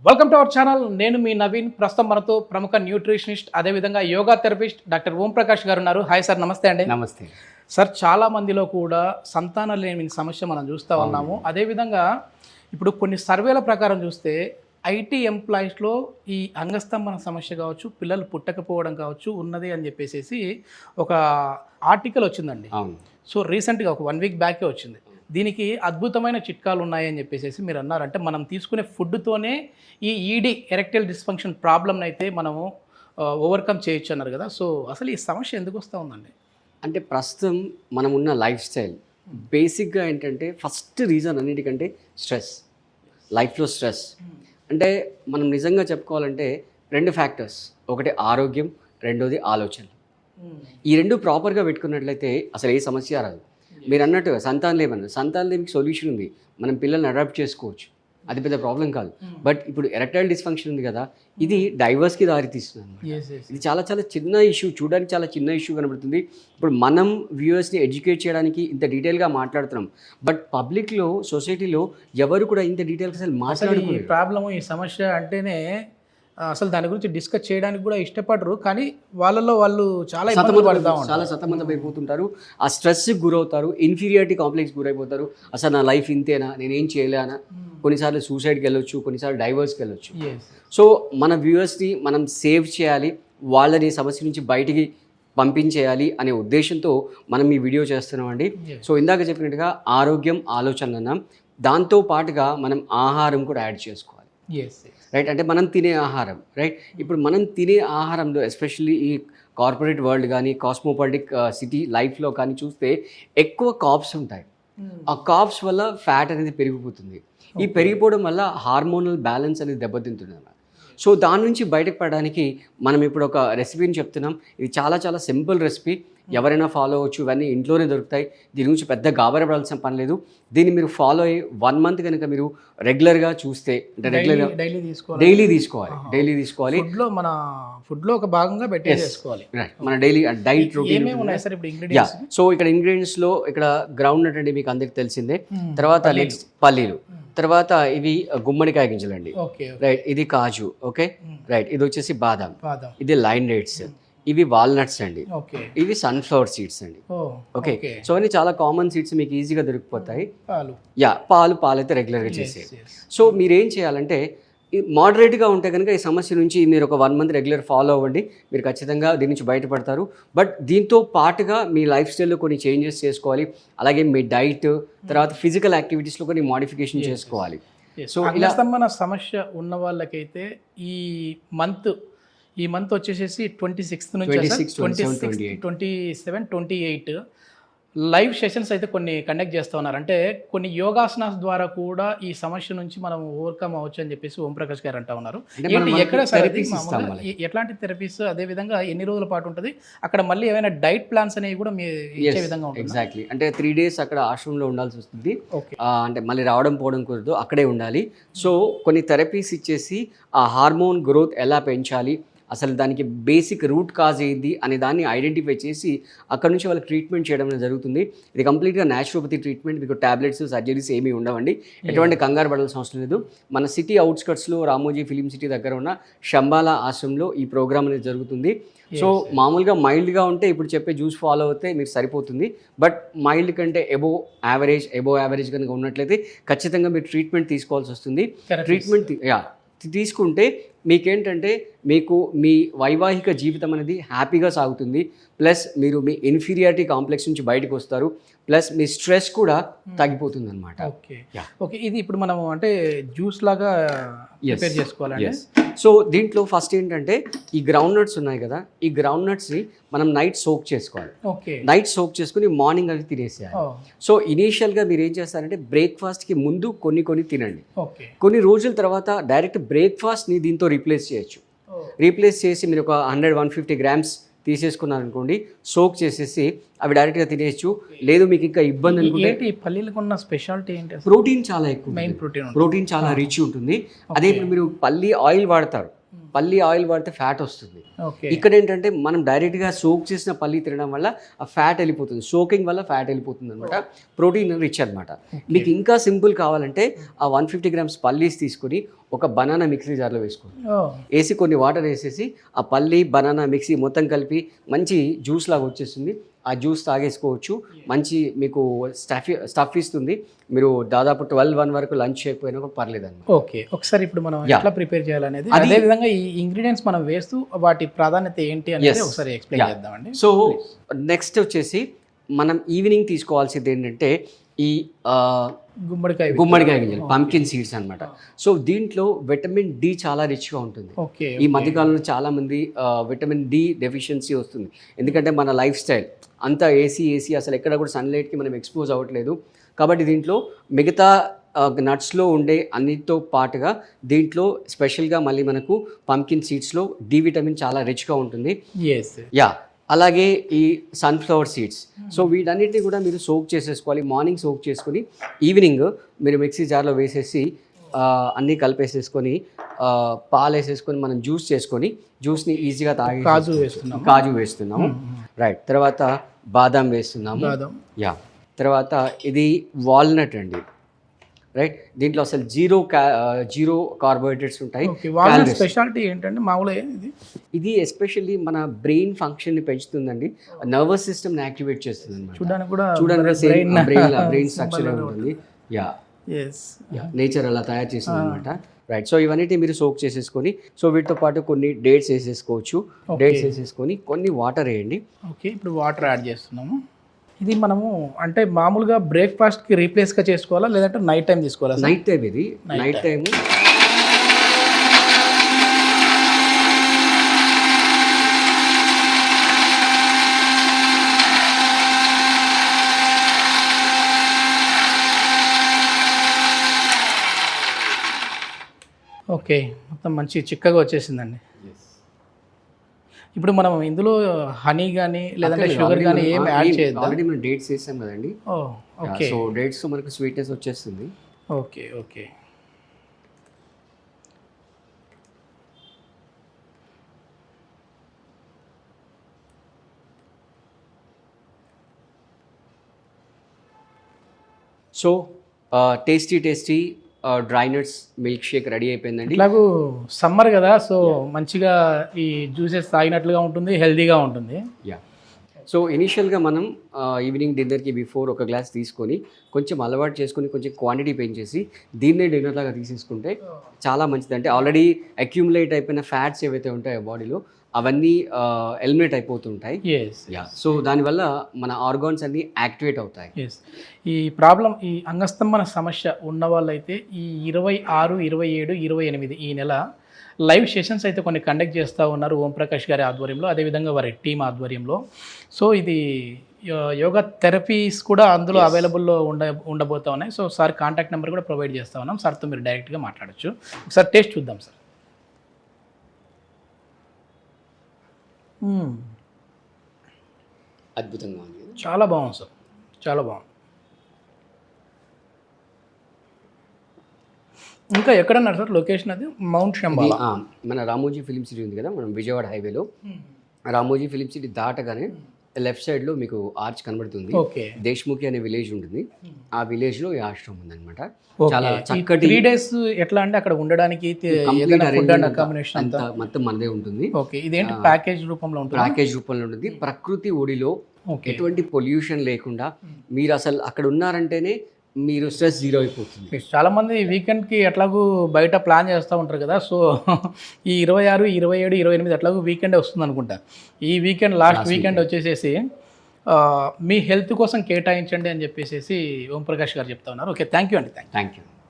Welcome to our channel. నేను మీ నవీన్. ప్రస్తుతం మనతో ప్రముఖ న్యూట్రిషనిస్ట్ అదేవిధంగా యోగా థెరపిస్ట్ డాక్టర్ ఓం ప్రకాష్ గారు ఉన్నారు. హాయ్ సార్, నమస్తే అండి. నమస్తే సార్, చాలా మందిలో కూడా సంతానం లేని సమస్య మనం చూస్తూ ఉన్నాము. అదేవిధంగా ఇప్పుడు కొన్ని సర్వేల ప్రకారం చూస్తే ఐటీ ఎంప్లాయీస్లో ఈ అంగస్తంభన సమస్య కావచ్చు, పిల్లలు పుట్టకపోవడం కావచ్చు ఉన్నది అని చెప్పేసి ఒక ఆర్టికల్ వచ్చిందండి. సో రీసెంట్గా ఒక 1 వీక్ బ్యాకే వచ్చింది. దీనికి అద్భుతమైన చిట్కాలు ఉన్నాయని చెప్పేసి మీరు అన్నారు. అంటే మనం తీసుకునే ఫుడ్తోనే ఈ ఈడీ ఎరెక్టైల్ డిస్ఫంక్షన్ ప్రాబ్లమ్ని అయితే మనము ఓవర్కమ్ చేయొచ్చు అన్నారు కదా. సో అసలు ఈ సమస్య ఎందుకు వస్తూ ఉందండి? అంటే ప్రస్తుతం మనం ఉన్న లైఫ్ స్టైల్ బేసిక్గా ఏంటంటే ఫస్ట్ రీజన్ అన్నిటికంటే స్ట్రెస్, లైఫ్లో స్ట్రెస్. అంటే మనం నిజంగా చెప్పుకోవాలంటే 2 ఫ్యాక్టర్స్, ఒకటి ఆరోగ్యం, రెండోది ఆలోచనలు. ఈ 2 ప్రాపర్గా పెట్టుకున్నట్లయితే అసలు ఏ సమస్య రాదు. మీరు అన్నట్టుగా సంతానలేమికి సొల్యూషన్ ఉంది. మనం పిల్లల్ని అడాప్ట్ చేసుకోవచ్చు, అది పెద్ద ప్రాబ్లం కాదు. బట్ ఇప్పుడు ఎరెక్టైల్ డిస్ఫంక్షన్ ఉంది కదా, ఇది డైవర్స్కి దారితీస్తుంది. ఇది చాలా చాలా చిన్న ఇష్యూ, చూడడానికి చాలా చిన్న ఇష్యూ కనబడుతుంది. ఇప్పుడు మనం వ్యూవర్స్ని ఎడ్యుకేట్ చేయడానికి ఇంత డీటెయిల్గా మాట్లాడుతున్నాం, బట్ పబ్లిక్లో, సొసైటీలో ఎవరు కూడా ఇంత డీటెయిల్గా అసలు మాట్లాడుకునే ఈ ప్రాబ్లము, ఈ సమస్య అంటేనే అసలు దాని గురించి డిస్కస్ చేయడానికి కూడా ఇష్టపడరు. కానీ వాళ్ళలో వాళ్ళు చాలా సతమతమైపోతుంటారు, ఆ స్ట్రెస్కి గురవుతారు, ఇన్ఫీరియారిటీ కాంప్లెక్స్ గురైపోతారు. అసలు నా లైఫ్ ఇంతేనా, నేనేం చేయలేనా, కొన్నిసార్లు సూసైడ్కి వెళ్ళొచ్చు, కొన్నిసార్లు డైవర్స్కి వెళ్ళొచ్చు. సో మన వ్యూవర్స్ని మనం సేవ్ చేయాలి, వాళ్ళని సమస్య నుంచి బయటికి పంపించేయాలి అనే ఉద్దేశంతో మనం ఈ వీడియో చేస్తున్నామండి. సో ఇందాక చెప్పినట్టుగా ఆరోగ్యం, ఆలోచన అన్నాం, దాంతో పాటుగా మనం ఆహారం కూడా యాడ్ చేసుకోవాలి. రైట్, అంటే మనం తినే ఆహారం. రైట్, ఇప్పుడు మనం తినే ఆహారంలో ఎస్పెషల్లీ ఈ కార్పొరేట్ వరల్డ్ కానీ కాస్మోపాలిటిక్ సిటీ లైఫ్లో కానీ చూస్తే ఎక్కువ కార్బ్స్ ఉంటాయి. ఆ కార్బ్స్ వల్ల ఫ్యాట్ అనేది పెరిగిపోతుంది. ఈ పెరిగిపోవడం వల్ల హార్మోనల్ బ్యాలెన్స్ అనేది దెబ్బతింటుంది అన్నమాట. సో దాని నుంచి బయటకు పడడానికి మనం ఇప్పుడు ఒక రెసిపీని చెప్తున్నాం. ఇది చాలా చాలా సింపుల్ రెసిపీ, ఎవరైనా ఫాలో అవ్వచ్చు. ఇవన్నీ ఇంట్లోనే దొరుకుతాయి. దీని గురించి పెద్ద గాబరపడాల్సిన పని లేదు. దీన్ని మీరు ఫాలో అయ్యి 1 మంత్ కనుక మీరు రెగ్యులర్గా చూస్తే, అంటే రెగ్యులర్గా డైలీ తీసుకోవాలి. మన ఫుడ్లో ఒక భాగంగా పెట్టేసుకోవాలి. మన డైలీ డైట్ రొటీన్. సో ఇక్కడ ఇంగ్రీడియంట్స్లో ఇక్కడ గ్రౌండ్ నట్ అండి, మీకు అందరికి తెలిసిందే. తర్వాత నెక్స్ట్ పల్లీలు, తర్వాత ఇవి గుమ్మడికాయ గింజలండి. రైట్, ఇది కాజు. ఓకే, రైట్, ఇది వచ్చేసి బాదాం, ఇది లైన్ డేట్స్, ఇవి వాల్నట్స్ అండి, ఇవి సన్ఫ్లవర్ సీడ్స్ అండి. ఓకే, సో అన్ని చాలా కామన్ సీడ్స్, మీకు ఈజీగా దొరికిపోతాయి. పాలు అయితే రెగ్యులర్గా చేసేది. సో మీరేం చేయాలంటే మోడరేట్గా ఉంటే కనుక ఈ సమస్య నుంచి మీరు ఒక 1 మంత్ రెగ్యులర్ ఫాలో అవ్వండి, మీరు ఖచ్చితంగా దీని నుంచి బయటపడతారు. బట్ దీంతో పాటుగా మీ లైఫ్ స్టైల్లో కొన్ని చేంజెస్ చేసుకోవాలి, అలాగే మీ డైట్, తర్వాత ఫిజికల్ యాక్టివిటీస్లో కొన్ని మోడిఫికేషన్ చేసుకోవాలి. సో ఇలా మన సమస్య ఉన్న వాళ్ళకైతే ఈ మంత్ వచ్చేసేసి 26 నుంచి 27, 28 లైవ్ సెషన్స్ అయితే కొన్ని కండక్ట్ చేస్తూ ఉన్నారు. అంటే కొన్ని యోగాసనాస్ ద్వారా కూడా ఈ సమస్య నుంచి మనం ఓవర్కమ్ అవ్వచ్చు అని చెప్పేసి ఓం ప్రకాష్ గారు అంటూ ఉన్నారు. ఎక్కడ ఎట్లాంటి థెరపీస్, అదే విధంగా ఎన్ని రోజుల పాటు ఉంటుంది అక్కడ, మళ్ళీ ఏమైనా డైట్ ప్లాన్స్ అనేవి కూడా మీరు ఇచ్చే విధంగా ఉంటుంది? ఎగ్జాక్ట్లీ, అంటే 3 days అక్కడ ఆశ్రమంలో ఉండాల్సి వస్తుంది. అంటే మళ్ళీ రావడం పోవడం కుదరదు, అక్కడే ఉండాలి. సో కొన్ని థెరపీస్ ఇచ్చేసి ఆ హార్మోన్ గ్రోత్ ఎలా పెంచాలి, అసలు దానికి బేసిక్ రూట్ కాజ్ ఏంది అనే దాన్ని ఐడెంటిఫై చేసి అక్కడ నుంచి వాళ్ళకి ట్రీట్మెంట్ చేయడం జరుగుతుంది. ఇది కంప్లీట్గా న్యాచురోపతి ట్రీట్మెంట్, మీకు టాబ్లెట్స్, సర్జరీస్ ఏమీ ఉండవండి. ఎటువంటి కంగారు పడాల్సిన అవసరం లేదు. మన సిటీ అవుట్స్కట్స్లో రామోజీ ఫిలిం సిటీ దగ్గర ఉన్న శంబాలా ఆశ్రమంలో ఈ ప్రోగ్రామ్ అనేది జరుగుతుంది. సో మామూలుగా మైల్డ్గా ఉంటే ఇప్పుడు చెప్పే జ్యూస్ ఫాలో అవుతే మీకు సరిపోతుంది. బట్ మైల్డ్ కంటే ఎబో యావరేజ్ కనుక ఉన్నట్లయితే ఖచ్చితంగా మీరు ట్రీట్మెంట్ తీసుకోవాల్సి వస్తుంది. ట్రీట్మెంట్ తీసుకుంటే మీకేంటంటే మీకు మీ వైవాహిక జీవితం అనేది హ్యాపీగా సాగుతుంది, ప్లస్ మీరు మీ ఇన్ఫీరియారిటీ కాంప్లెక్స్ నుంచి బయటకు వస్తారు, ప్లస్ మీ స్ట్రెస్ కూడా తగ్గిపోతుంది అనమాట. ఓకే, ఇది ఇప్పుడు మనం అంటే జ్యూస్ లాగా ప్రిపేర్ చేసుకోవాలి. సో దీంట్లో ఫస్ట్ ఏంటంటే ఈ గ్రౌండ్ నట్స్ ఉన్నాయి కదా, ఈ గ్రౌండ్ నట్స్ని మనం నైట్ సోక్ చేసుకోవాలి. నైట్ సోక్ చేసుకుని మార్నింగ్ అవి తినేసేయాలి. సో ఇనీషియల్గా మీరు ఏం చేస్తారంటే బ్రేక్ఫాస్ట్కి ముందు కొన్ని తినండి. కొన్ని రోజుల తర్వాత డైరెక్ట్ బ్రేక్ఫాస్ట్ని దీంతో రీప్లేస్ చేయొచ్చు. రీప్లేస్ చేసి మీరు ఒక 100-150 grams తీసేసుకున్నారనుకోండి, సోక్ చేసేసి అవి డైరెక్ట్గా తినేయచ్చు. లేదు మీకు ఇంకా ఇబ్బంది అనుకుంటే పల్లీలకు ఉన్న స్పెషాలిటీ ఏంటి? ప్రోటీన్ చాలా ఎక్కువ, ప్రోటీన్ చాలా రిచ్ ఉంటుంది. అదే ఇప్పుడు మీరు పల్లి ఆయిల్ వాడతారు, పల్లి ఆయిల్ వాడితే ఫ్యాట్ వస్తుంది. ఓకే. ఇక్కడ ఏంటంటే మనం డైరెక్ట్గా సోక్ చేసిన పల్లి తినడం వల్ల ఆ ఫ్యాట్ వెళ్ళిపోతుంది, సోకింగ్ వల్ల ఫ్యాట్ వెళ్ళిపోతుంది అనమాట. ప్రోటీన్ రిచ్ అనమాట. మీకు ఇంకా సింపుల్ కావాలంటే ఆ 150 grams పల్లీస్ తీసుకొని ఒక బనానా మిక్సీ జార్లో వేసుకోండి. వేసి కొన్ని వాటర్ వేసేసి ఆ పల్లి బనానా మిక్సీ మొత్తం కలిపి మంచి జ్యూస్ లాగా వచ్చేస్తుంది. ఆ జ్యూస్ తాగేసుకోవచ్చు. మంచి మీకు స్టఫ్ ఇస్తుంది. మీరు దాదాపు 12-1 వరకు లంచ్ చేయకపోయినా కూడా పర్లేదు అనమాట. ఓకే. ఒకసారి ఇప్పుడు మనం ఎట్లా ప్రిపేర్ చేయాలనేది, అదే విధంగా ఈ ఇంగ్రీడియంట్స్ మనం వేస్తూ వాటి ప్రాధాన్యత ఏంటి అనేది ఒకసారి ఎక్స్ప్లెయిన్ చేద్దామండి. సో నెక్స్ట్ వచ్చేసి మనం ఈవినింగ్ తీసుకోవాల్సింది ఏంటంటే ఈ గుమ్మడికాయ గింజలు, పంకిన్ సీడ్స్ అనమాట. సో దీంట్లో విటమిన్ డి చాలా రిచ్గా ఉంటుంది. ఈ మధ్యకాలంలో చాలా మంది విటమిన్ డి డెఫిషియన్సీ వస్తుంది. ఎందుకంటే మన లైఫ్ స్టైల్ అంతా ఏసీ అసలు ఎక్కడ కూడా సన్లైట్కి మనం ఎక్స్పోజ్ అవ్వట్లేదు. కాబట్టి దీంట్లో మిగతా నట్స్లో ఉండే అన్నిటితో పాటుగా దీంట్లో స్పెషల్గా మళ్ళీ మనకు పంకిన్ సీడ్స్లో డి విటమిన్ చాలా రిచ్గా ఉంటుంది. అలాగే ఈ సన్ఫ్లవర్ సీడ్స్. సో వీటన్నిటిని కూడా మీరు సోక్ చేసేసుకోవాలి. మార్నింగ్ సోక్ చేసుకుని ఈవినింగ్ మీరు మిక్సీ జార్లో వేసేసి అన్నీ కలిపేసేసుకొని పాలు వేసేసుకొని మనం జ్యూస్ చేసుకొని జ్యూస్ని ఈజీగా తాగి కాజు వేస్తున్నాము. రైట్. తర్వాత బాదాం వేస్తున్నాము. తర్వాత ఇది వాల్నట్ అండి. రైట్. దీంట్లో అసలు జీరో కార్బోహైడ్రేట్స్ ఉంటాయి. స్పెషాలిటీ ఏంటంటే మామూలుగా ఇది ఎస్పెషల్లీ మన బ్రెయిన్ ఫంక్షన్ని పెంచుతుందండి. నర్వస్ సిస్టమ్ని యాక్టివేట్ చేస్తుంది అనమాట. చూడడానికి బ్రెయిన్ స్ట్రక్చర్ ఉంటుంది. నేచర్ అలా తయారు చేస్తుంది అనమాట. రైట్. సో ఇవన్నీ మీరు సోక్ చేసేసుకొని, సో వీటితో పాటు కొన్ని డేట్స్ వేసేసుకోవచ్చు. డేట్స్ వేసేసుకొని కొన్ని వాటర్ వేయండి. ఓకే. ఇప్పుడు వాటర్ యాడ్ చేస్తున్నాము. ఇది మనము అంటే మామూలుగా బ్రేక్ఫాస్ట్కి రీప్లేస్గా చేసుకోవాలా లేదంటే నైట్ టైం తీసుకోవాలా? Night time. ఇది నైట్ టైం. ఓకే. మొత్తం మంచి చిక్కగా వచ్చేసిందండి. ఇప్పుడు మనం ఇందులో హనీ కానీ లేదంటే షుగర్ కానీ ఏం యాడ్ చేయొద్దు. ఆల్రెడీ మనం డేట్స్ వేసాం కదండి. ఓకే. సో డేట్స్ మనకు స్వీట్నెస్ వచ్చేస్తుంది. Okay. So tasty dry nuts milk shake ready అయిపోయిందండి. ఇట్లాగూ సమ్మర్ కదా, సో మంచిగా ఈ జ్యూసెస్ తాగినట్లుగా ఉంటుంది, హెల్తీగా ఉంటుంది. సో ఇనీషియల్గా మనం ఈవినింగ్ డిన్నర్కి బిఫోర్ ఒక గ్లాస్ తీసుకొని కొంచెం అలవాటు చేసుకొని కొంచెం క్వాంటిటీ పెంచేసి దీన్నే డిన్నర్ లాగా తీసేసుకుంటే చాలా మంచిది. అంటే ఆల్రెడీ అక్యూములేట్ అయిపోయిన ఫ్యాట్స్ ఏవైతే ఉంటాయో బాడీలో అవన్నీ ఎలిమినేట్ అయిపోతుంటాయి. సో దానివల్ల మన ఆర్గాన్స్ అన్నీ యాక్టివేట్ అవుతాయి. ఈ ప్రాబ్లం, ఈ అంగస్తంభన సమస్య ఉన్న వాళ్ళైతే ఈ 26, 27, 28 ఈ నెల లైవ్ సెషన్స్ అయితే కొన్ని కండక్ట్ చేస్తూ ఉన్నారు ఓంప్రకాష్ గారి ఆధ్వర్యంలో, అదేవిధంగా వారి టీం ఆధ్వర్యంలో. సో ఇది యోగా థెరపీస్ కూడా అందులో అవైలబుల్లో ఉండబోతా ఉన్నాయి. సో సార్ కాంటాక్ట్ నెంబర్ కూడా ప్రొవైడ్ చేస్తూ ఉన్నాం. సార్తో మీరు డైరెక్ట్గా మాట్లాడచ్చు. ఒకసారి టేస్ట్ చూద్దాం సార్. అద్భుతంగా ఉంది. చాలా బాగుంది సార్, చాలా బాగుంది. ఇంకా ఎక్కడన్నారు సార్ లొకేషన్? అది మౌంట్ శంబాలా, మన రామోజీ ఫిలిం సిటీ ఉంది కదా, మనం విజయవాడ హైవేలో రామోజీ ఫిలిం సిటీ దాటగానే లెఫ్ట్ సైడ్లో మీకు ఆర్చ్ కనబడుతుంది. దేశ్ముఖి అనే విలేజ్ ఉంటుంది. ఆ విలేజ్లో ఈ ఆశ్రమం ఉందన్నమాట. చాలా చక్కటి 3 days ఎట్లా అంటే అక్కడ ఉండడానికి మొత్తం మనదే ఉంటుంది. ఓకే. ఇదేంటి ప్యాకేజ్ రూపంలో ఉంటుంది? ప్యాకేజ్ రూపంలో ఉంటుంది. ప్రకృతి ఒడిలో ఎటువంటి పొల్యూషన్ లేకుండా మీరు అసలు అక్కడ ఉన్నారంటేనే మీరు స్ట్రెస్ జీరో అయిపోతుంది. చాలా మంది వీకెండ్కి ఎట్లాగూ బయట ప్లాన్ చేస్తూ ఉంటారు కదా. సో ఈ 26, 27, 28 ఎట్లాగూ వీకెండ్ వస్తుంది అనుకుంటా. ఈ వీకెండ్ లాస్ట్ వీకెండ్ వచ్చేసేసి మీ హెల్త్ కోసం కేటాయించండి అని చెప్పేసి ఓంప్రకాష్ గారు చెప్తా ఉన్నారు. ఓకే, థ్యాంక్ యూ అండి. Thank you.